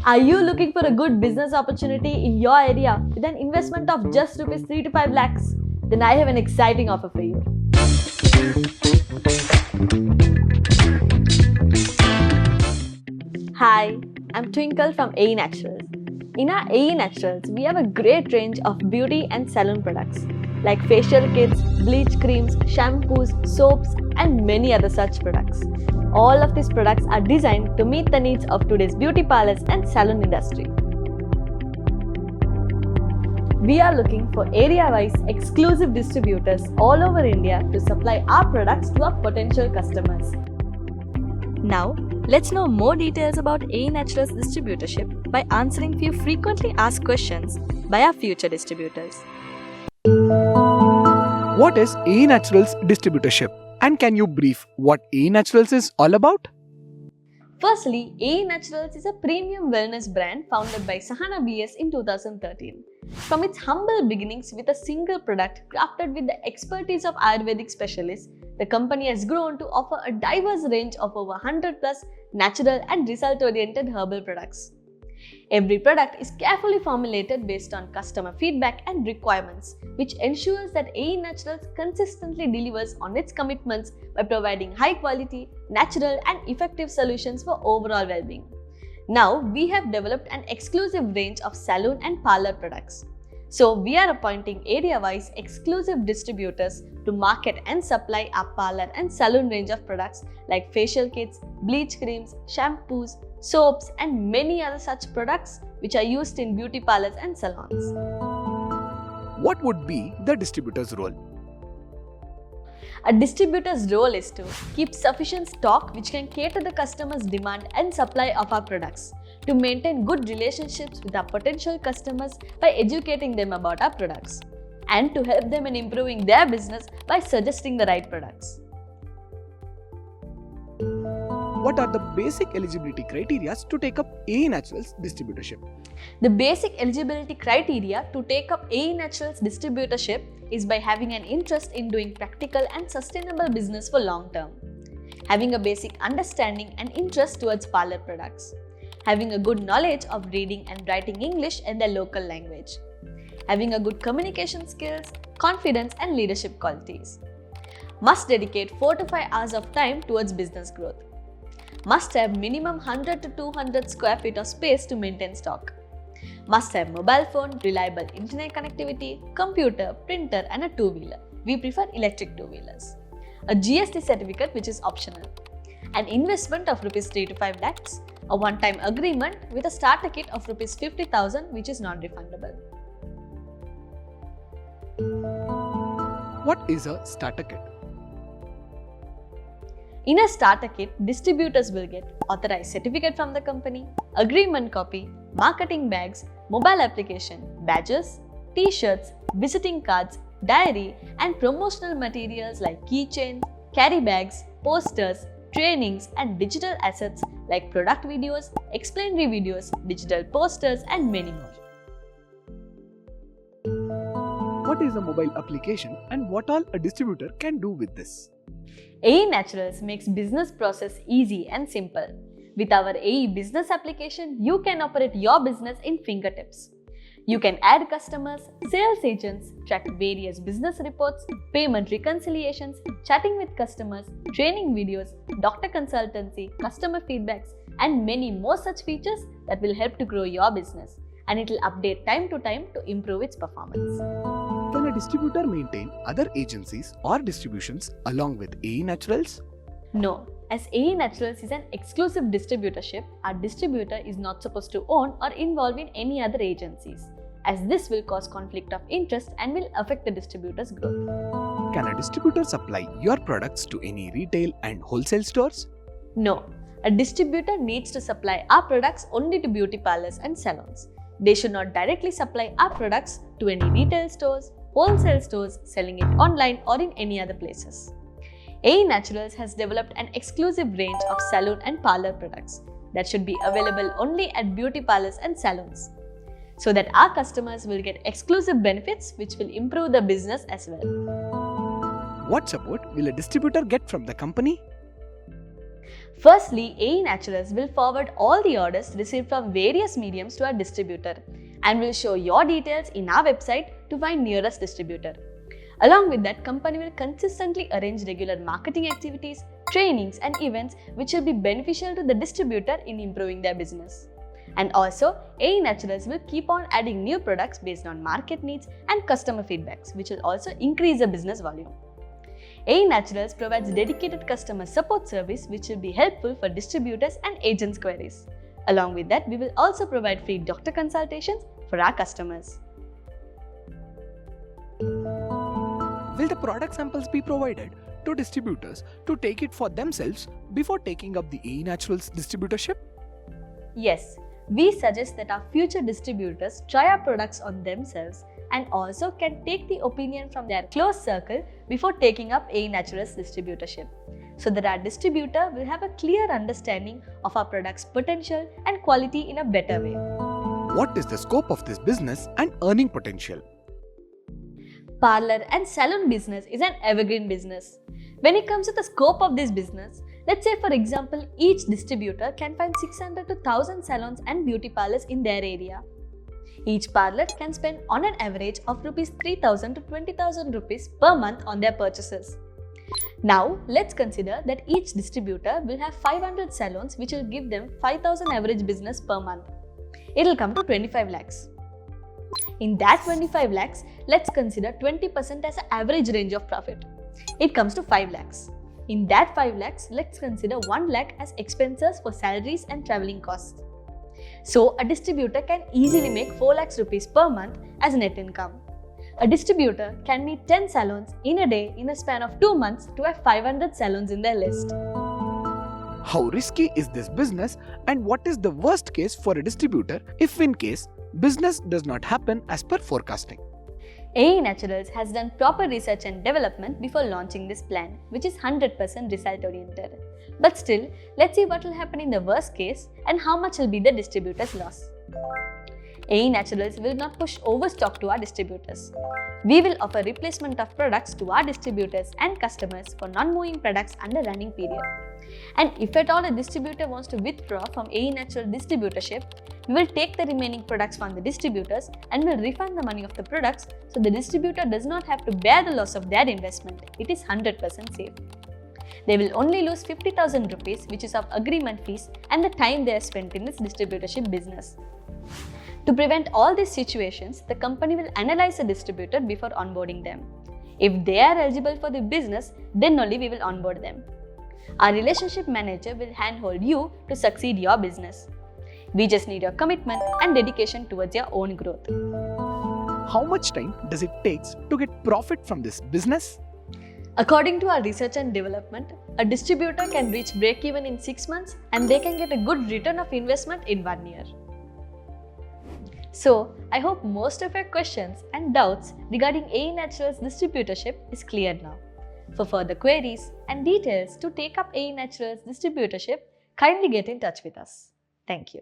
Are you looking for a good business opportunity in your area with an investment of just rupees 3 to 5 lakhs? Then I have an exciting offer for you. Hi, I'm Twinkle from AE Naturals. In our AE Naturals, we have a great range of beauty and salon products like facial kits, bleach creams, shampoos, soaps, and many other such products. All of these products are designed to meet the needs of today's beauty parlors and salon industry. We are looking for area-wise exclusive distributors all over India to supply our products to our potential customers. Now, let's know more details about AE Naturals distributorship by answering few frequently asked questions by our future distributors. What is AE Naturals distributorship? And can you brief what AE Naturals is all about? Firstly, AE Naturals is a premium wellness brand founded by Sahana BS in 2013. From its humble beginnings with a single product crafted with the expertise of Ayurvedic specialists, the company has grown to offer a diverse range of over 100 plus natural and result-oriented herbal products. Every product is carefully formulated based on customer feedback and requirements, which ensures that AE Naturals consistently delivers on its commitments by providing high quality, natural and effective solutions for overall well-being. Now, we have developed an exclusive range of salon and parlor products. So, we are appointing area-wise exclusive distributors to market and supply our parlor and salon range of products like facial kits, bleach creams, shampoos, soaps and many other such products which are used in beauty parlors and salons. What would be the distributor's role? A distributor's role is to keep sufficient stock which can cater the customer's demand and supply of our products, to maintain good relationships with our potential customers by educating them about our products, and to help them in improving their business by suggesting the right products. What are the basic eligibility criteria to take up AE Naturals distributorship? The basic eligibility criteria to take up AE Naturals distributorship is by having an interest in doing practical and sustainable business for long term, having a basic understanding and interest towards parlor products, having a good knowledge of reading and writing English in their local language, having a good communication skills, confidence and leadership qualities, must dedicate 4 to 5 hours of time towards business growth, must have minimum 100 to 200 square feet of space to maintain stock, must have mobile phone, reliable internet connectivity, computer, printer and a two-wheeler. We prefer electric two-wheelers. A GST certificate which is optional. An investment of rupees 3 to 5 lakhs. A one-time agreement with a starter kit of rupees 50,000 which is non-refundable. What is a starter kit? In a starter kit, distributors will get authorized certificate from the company, agreement copy, marketing bags, mobile application, badges, t-shirts, visiting cards, diary and promotional materials like keychains, carry bags, posters, trainings and digital assets like product videos, explanatory videos, digital posters and many more. What is a mobile application and what all a distributor can do with this? AE Naturals makes business process easy and simple. With our AE business application, you can operate your business in fingertips. You can add customers, sales agents, track various business reports, payment reconciliations, chatting with customers, training videos, doctor consultancy, customer feedbacks, and many more such features that will help to grow your business. And it will update time to time to improve its performance. Can a distributor maintain other agencies or distributions along with AE Naturals? No. As AE Naturals is an exclusive distributorship, our distributor is not supposed to own or involve in any other agencies, as this will cause conflict of interest and will affect the distributor's growth. Can a distributor supply your products to any retail and wholesale stores? No. A distributor needs to supply our products only to beauty parlors and salons. They should not directly supply our products to any retail stores, wholesale stores, selling it online or in any other places. AE Naturals has developed an exclusive range of salon and parlor products that should be available only at beauty parlors and salons, so that our customers will get exclusive benefits which will improve the business as well. What support will a distributor get from the company? Firstly, AE Naturals will forward all the orders received from various mediums to our distributor and will show your details in our website to find nearest distributor. Along with that, company will consistently arrange regular marketing activities, trainings and events which will be beneficial to the distributor in improving their business. And also, AE Naturals will keep on adding new products based on market needs and customer feedbacks, which will also increase the business volume. AE Naturals provides dedicated customer support service which will be helpful for distributors and agents' queries. Along with that, we will also provide free doctor consultations for our customers. Will the product samples be provided to distributors to take it for themselves before taking up the AE Naturals distributorship? Yes, we suggest that our future distributors try our products on themselves and also can take the opinion from their close circle before taking up AE Naturals distributorship, so that our distributor will have a clear understanding of our product's potential and quality in a better way. What is the scope of this business and earning potential? Parlor and salon business is an evergreen business. When it comes to the scope of this business, let's say for example, each distributor can find 600 to 1000 salons and beauty parlors in their area. Each parlor can spend on an average of Rs 3,000 to 20,000 rupees per month on their purchases. Now, let's consider that each distributor will have 500 salons which will give them 5,000 average business per month. It will come to 25 lakhs. In that 25 lakhs, let's consider 20% as an average range of profit. It comes to 5 lakhs. In that 5 lakhs, let's consider 1 lakh as expenses for salaries and travelling costs. So, a distributor can easily make 4 lakhs rupees per month as net income. A distributor can meet 10 salons in a day in a span of 2 months to have 500 salons in their list. How risky is this business and what is the worst case for a distributor if in case business does not happen as per forecasting? AE Naturals has done proper research and development before launching this plan, which is 100% result oriented. But still, let's see what will happen in the worst case and how much will be the distributor's loss. AE Naturals will not push overstock to our distributors. We will offer replacement of products to our distributors and customers for non-moving products under running period. And if at all a distributor wants to withdraw from AE Natural distributorship, we will take the remaining products from the distributors and will refund the money of the products so the distributor does not have to bear the loss of their investment. It is 100% safe. They will only lose 50,000 rupees, which is of agreement fees and the time they have spent in this distributorship business. To prevent all these situations, the company will analyze the distributor before onboarding them. If they are eligible for the business, then only we will onboard them. Our relationship manager will handhold you to succeed your business. We just need your commitment and dedication towards your own growth. How much time does it take to get profit from this business? According to our research and development, a distributor can reach break-even in 6 months and they can get a good return of investment in 1 year. So, I hope most of your questions and doubts regarding AE Naturals distributorship is clear now. For further queries and details to take up AE Naturals distributorship, kindly get in touch with us. Thank you.